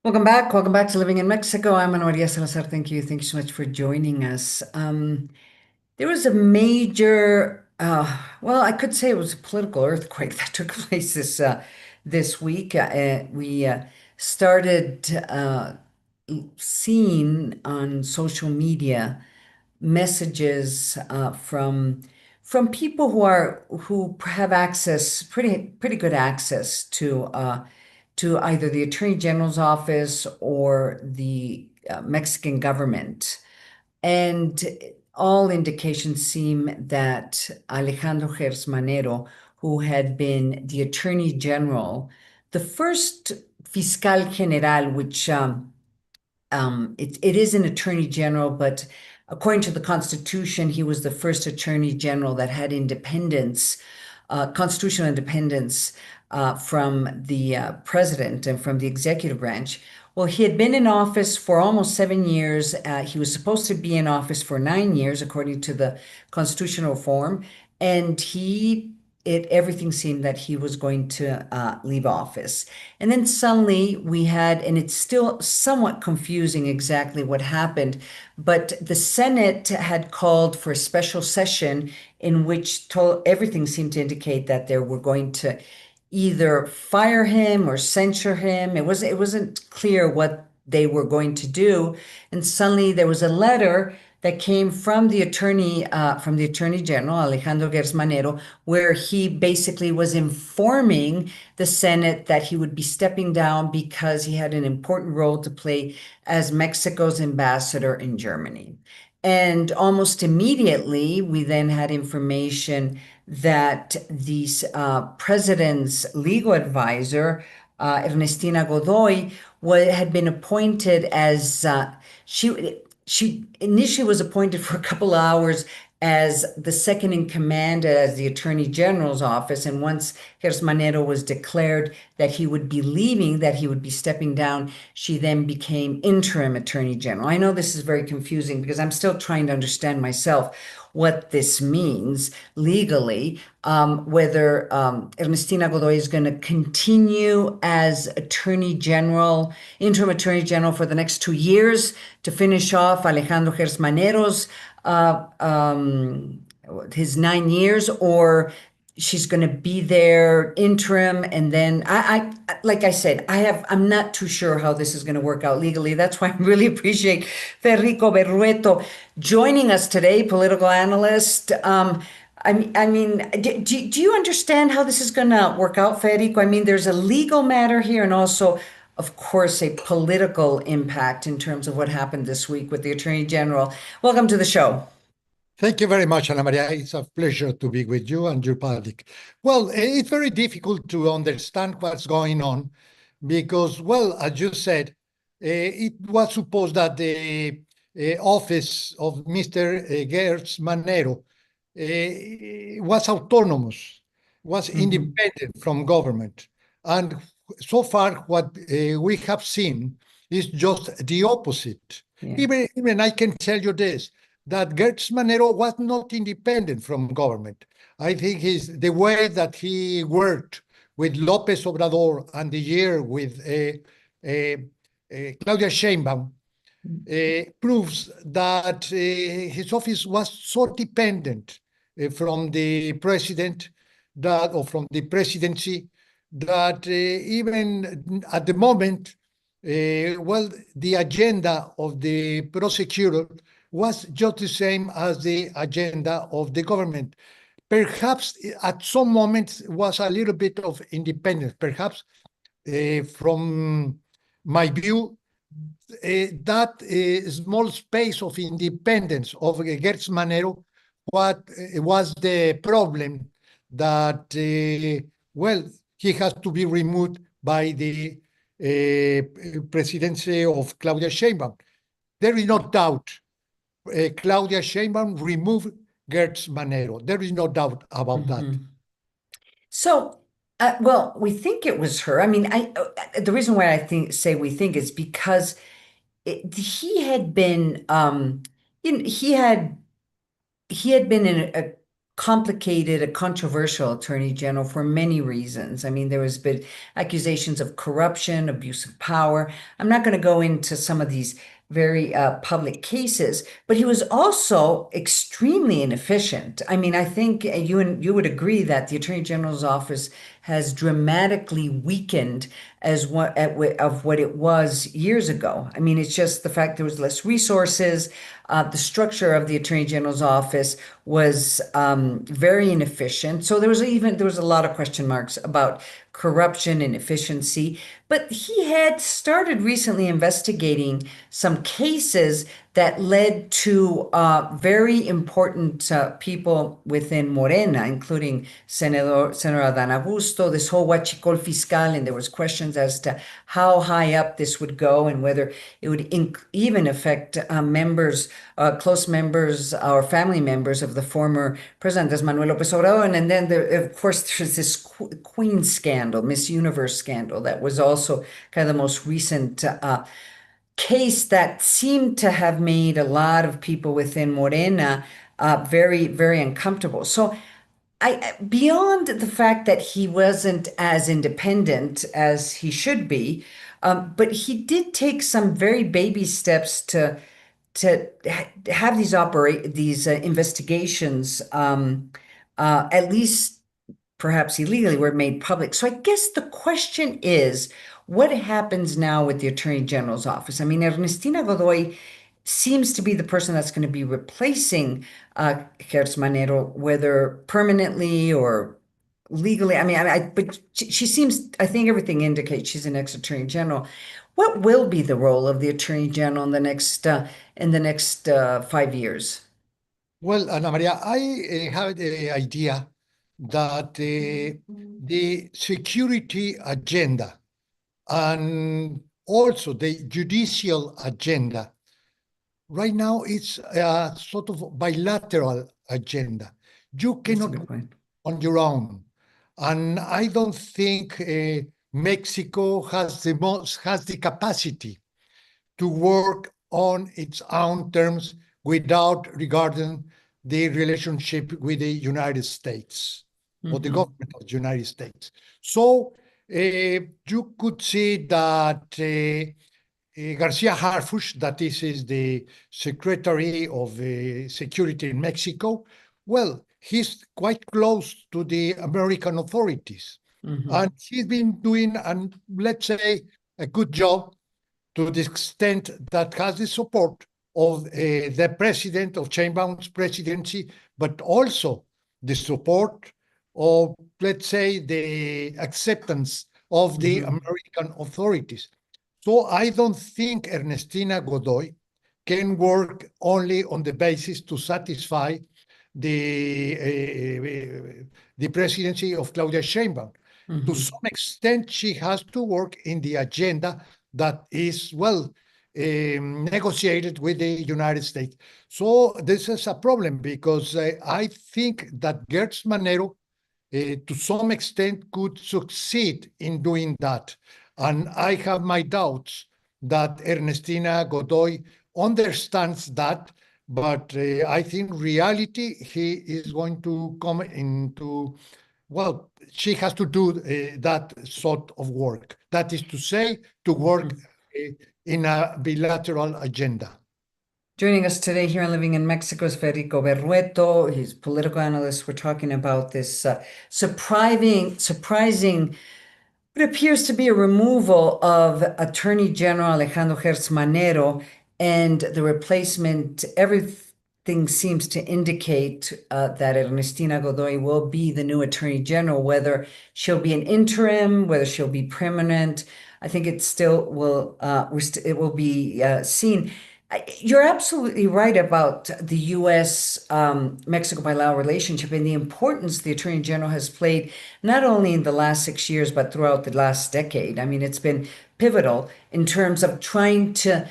Welcome back. Welcome back to Living in Mexico. I'm Maria Salazar. Thank you. Thank you so much for joining us. There was a major, well, I could say it was a political earthquake that took place this week. We started seeing on social media messages from people who have access, pretty good access to either the Attorney General's office or the Mexican government. And all indications seem that Alejandro Gersmanero, who had been the Attorney General, the first Fiscal General, which it is an Attorney General, but according to the Constitution, he was the first Attorney General that had independence, constitutional independence from the president and from the executive branch. Well, he had been in office for almost 7 years. He was supposed to be in office for 9 years, according to the constitutional reform, and everything seemed that he was going to leave office. And then suddenly we had, and it's still somewhat confusing exactly what happened, but the Senate had called for a special session in which everything seemed to indicate that they were going to either fire him or censure him. It wasn't clear what they were going to do. And suddenly there was a letter that came from the attorney general, Alejandro Gersmanero, where he basically was informing the Senate that he would be stepping down because he had an important role to play as Mexico's ambassador in Germany. And almost immediately, we then had information that the president's legal advisor, Ernestina Godoy, had been appointed as she initially was appointed for a couple of hours as the second in command as the Attorney General's office. And once Gersmanero was declared that he would be leaving, that he would be stepping down, she then became interim Attorney General. I know this is very confusing because I'm still trying to understand myself what this means legally, whether Ernestina Godoy is going to continue as Attorney General, interim Attorney General for the next 2 years to finish off Alejandro Gersmanero's his 9 years, or she's going to be there interim. And then like I said, I'm not too sure how this is going to work out legally. That's why I really appreciate Federico Berrueto joining us today, political analyst. I mean, do you understand how this is going to work out, Federico? I mean, there's a legal matter here and also, of course, a political impact in terms of what happened this week with the Attorney General. Welcome to the show. Thank you very much, Ana Maria. It's a pleasure to be with you and your public. Well, it's very difficult to understand what's going on because, well, as you said, it was supposed that the office of Mr. Gertz Manero was autonomous, was independent from government. And so far, what we have seen is just the opposite. Yeah. Even I can tell you this, that Gertz Manero was not independent from government. I think the way that he worked with López Obrador and the year with Claudia Sheinbaum proves that his office was so dependent from the president or from the presidency that even at the moment, well, the agenda of the prosecutor was just the same as the agenda of the government. Perhaps at some moments was a little bit of independence. Perhaps from my view, that small space of independence of Gertz Manero, what was the problem that, well, he has to be removed by the presidency of Claudia Sheinbaum. There is no doubt Claudia Sheinbaum removed Gertz Manero. There is no doubt about that. So, well, we think it was her. I mean, the reason why say we think is because he had been, he had been in complicated, a controversial attorney general for many reasons. I mean, there has been accusations of corruption, abuse of power. I'm not going to go into some of these very public cases, but he was also extremely inefficient. I mean, I think you would agree that the Attorney General's office has dramatically weakened of what it was years ago. I mean, it's just the fact there was less resources. The structure of the Attorney General's office was very inefficient. So there was a lot of question marks about corruption and efficiency. But he had started recently investigating some cases that led to very important people within Morena, including Senator Adán Augusto, this whole huachicol fiscal, and there was questions as to how high up this would go and whether it would even affect close members or family members of the former president, as Manuel López Obrador. And then, of course, there's this Queen scandal, Miss Universe scandal, that was also kind of the most recent case that seemed to have made a lot of people within Morena very, very uncomfortable. So beyond the fact that he wasn't as independent as he should be, but he did take some very baby steps to have these investigations, at least perhaps illegally, were made public. So I guess the question is, what happens now with the Attorney General's office? I mean, Ernestina Godoy seems to be the person that's going to be replacing Gertz Manero, whether permanently or legally. I mean, but she seems, I think everything indicates she's an ex-Attorney General. What will be the role of the Attorney General in the next 5 years? Well, Ana Maria, I have the idea that the security agenda and also the judicial agenda right now it's a sort of bilateral agenda. You That's a cannot good point. on your own, and I don't think Mexico has the capacity to work on its own terms without regarding the relationship with the United States or the Hmm. government of the United States. So you could see that Garcia Harfuch, that is the Secretary of Security in Mexico, well, he's quite close to the American authorities. Hmm. And he's been doing, let's say, a good job to the extent that has the support of the president of Chainbound's presidency, but also the support of, let's say, the acceptance of the Hmm. American authorities. So I don't think Ernestina Godoy can work only on the basis to satisfy the presidency of Claudia Sheinbaum. To Hmm. some extent, she has to work in the agenda that is, well, negotiated with the United States. So this is a problem because I think that Gertz Manero, to some extent, could succeed in doing that. And I have my doubts that Ernestina Godoy understands that, but I think reality, he is going to come into, well, she has to do that sort of work. That is to say, to work Hmm. in a bilateral agenda. Joining us today here on Living in Mexico is Federico Berrueto. He's a political analyst. We're talking about this surprising it appears to be a removal of Attorney General Alejandro Gertz Manero and the replacement. Everything seems to indicate that Ernestina Godoy will be the new Attorney General, whether she'll be an interim, whether she'll be permanent. I think it still will. It will be seen. You're absolutely right about the U.S. Mexico bilateral relationship and the importance the Attorney General has played not only in the last 6 years, but throughout the last decade. I mean, it's been pivotal in terms of trying to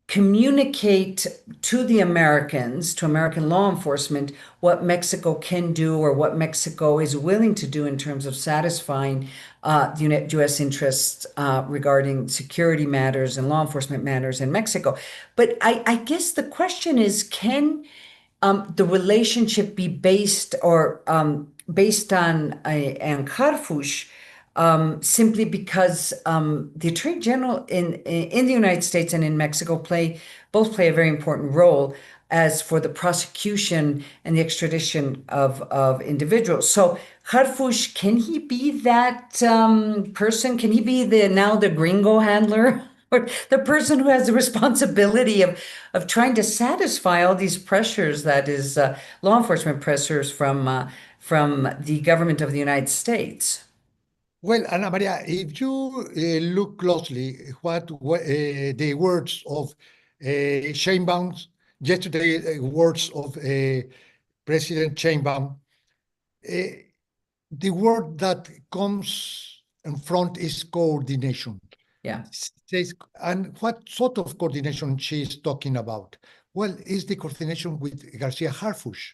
communicate to the Americans, to American law enforcement, what Mexico can do or what Mexico is willing to do in terms of satisfying the U.S. interests regarding security matters and law enforcement matters in Mexico. But I guess the question is, can the relationship be based or based on and Harfush, simply because the Attorney General in the United States and in Mexico both play a very important role as for the prosecution and the extradition of individuals. So Harfush, can he be that person? Can he be the gringo handler? Or the person who has the responsibility of trying to satisfy all these pressures that is law enforcement pressures from the government of the United States. Well, Ana Maria, if you look closely, the words of Sheinbaum, yesterday words of President Sheinbaum, uh, the word that comes in front is coordination. Yeah. Says, and what sort of coordination she is talking about? Well, is the coordination with Garcia Harfush.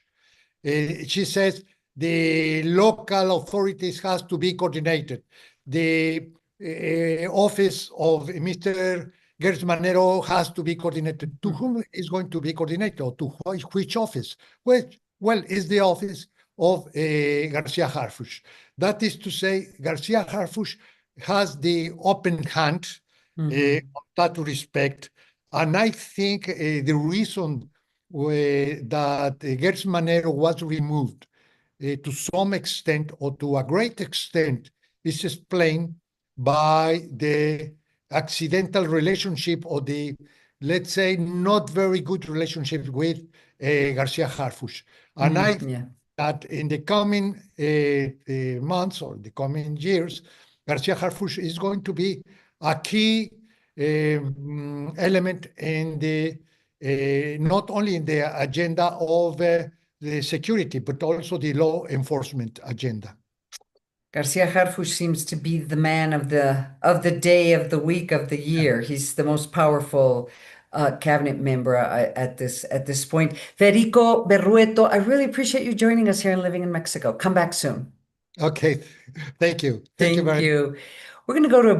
She says the local authorities has to be coordinated. The office of Mr. Gertz Manero has to be coordinated. To whom is going to be coordinated? Or to which office? Well, is the office of Garcia Harfush. That is to say, Garcia Harfush has the open hand Mm-hmm. on that respect. And I think the reason that Gertz Manero was removed to some extent or to a great extent is explained by the accidental relationship or the, let's say, not very good relationship with Garcia Harfush. And I think Yeah. that in the coming months or the coming years, Garcia Harfush is going to be a key element in the not only in the agenda of the security, but also the law enforcement agenda. Garcia Harfuch seems to be the man of the day, of the week, of the year. He's the most powerful cabinet member at this point. Federico Berrueto, I really appreciate you joining us here and living in Mexico. Come back soon. Okay, thank you. Thank you Thank very much. you. We're going to go to a